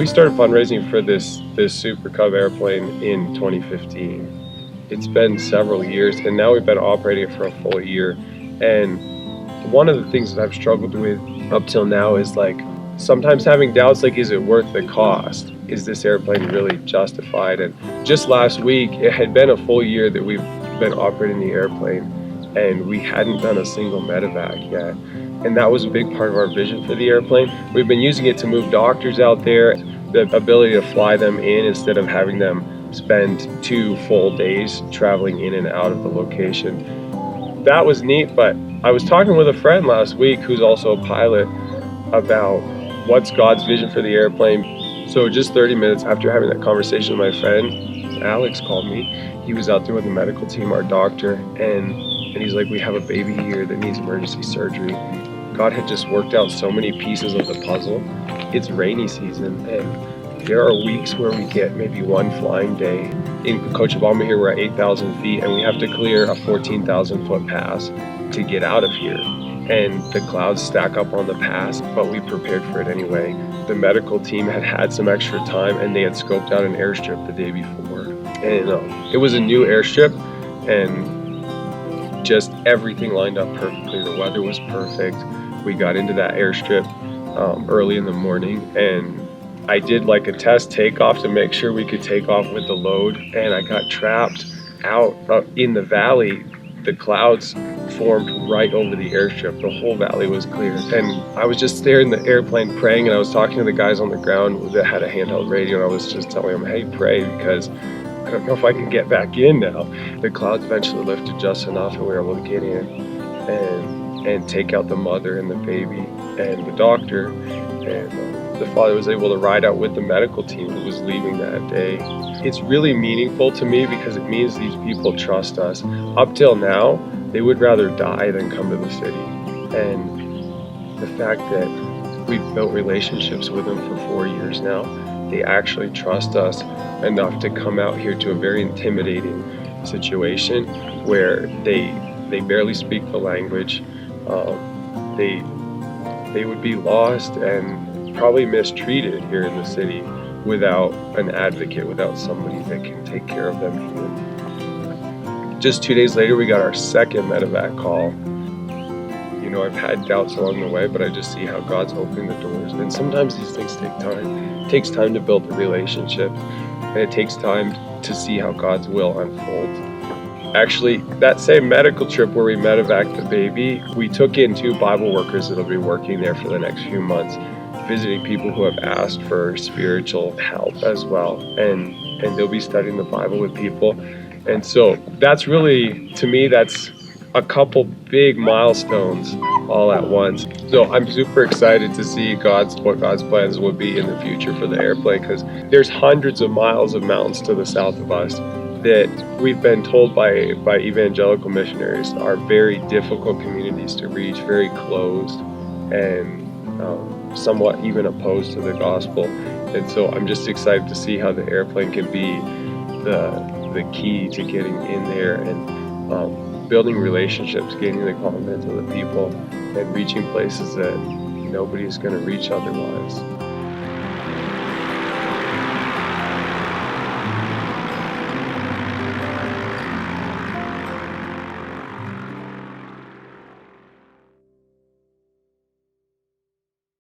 We started fundraising for this Super Cub airplane in 2015. It's been several years, and now we've been operating it for a full year. And one of the things that I've struggled with up till now is like sometimes having doubts, like, is it worth the cost? Is this airplane really justified? And just last week, it had been a full year that we've been operating the airplane, and we hadn't done a single medevac yet. And that was a big part of our vision for the airplane. We've been using it to move doctors out there, the ability to fly them in instead of having them spend 2 full days traveling in and out of the location. That was neat, but I was talking with a friend last week who's also a pilot about what's God's vision for the airplane. So just 30 minutes after having that conversation with my friend, Alex called me. He was out there with the medical team, our doctor, and he's like, we have a baby here that needs emergency surgery. God had just worked out so many pieces of the puzzle. It's rainy season, and there are weeks where we get maybe 1 flying day. In Cochabamba here, we're at 8,000 feet, and we have to clear a 14,000 foot pass to get out of here. And the clouds stack up on the pass, but we prepared for it anyway. The medical team had some extra time, and they had scoped out an airstrip the day before. And it was a new airstrip, and just everything lined up perfectly. The weather was perfect. We got into that airstrip early in the morning, and I did like a test takeoff to make sure we could take off with the load, and I got trapped out in the valley. The clouds formed right over the airstrip. The whole valley was clear, and I was just there in the airplane praying, and I was talking to the guys on the ground that had a handheld radio, and I was just telling them, hey, pray, because I don't know if I can get back in now. The clouds eventually lifted just enough, and we were able to get in and take out the mother and the baby and the doctor, and the father was able to ride out with the medical team who was leaving that day. It's really meaningful to me because it means these people trust us. Up till now, they would rather die than come to the city. And the fact that we've built relationships with them for 4 years now, they actually trust us enough to come out here to a very intimidating situation where they barely speak the language. They would be lost and probably mistreated here in the city without an advocate, without somebody that can take care of them here. Just 2 days later, we got our second medevac call. You know, I've had doubts along the way, but I just see how God's opening the doors. And sometimes these things take time. It takes time to build the relationship, and it takes time to see how God's will unfolds. Actually, that same medical trip where we medevaced the baby, we took in 2 Bible workers that'll be working there for the next few months, visiting people who have asked for spiritual help as well. And they'll be studying the Bible with people. And so that's really, to me, that's a couple big milestones all at once. So I'm super excited to see what God's plans will be in the future for the airplane, because there's hundreds of miles of mountains to the south of us that we've been told by evangelical missionaries are very difficult communities to reach, very closed, and somewhat even opposed to the gospel. And so I'm just excited to see how the airplane can be the key to getting in there and building relationships, gaining the confidence of the people, and reaching places that nobody's going to reach otherwise.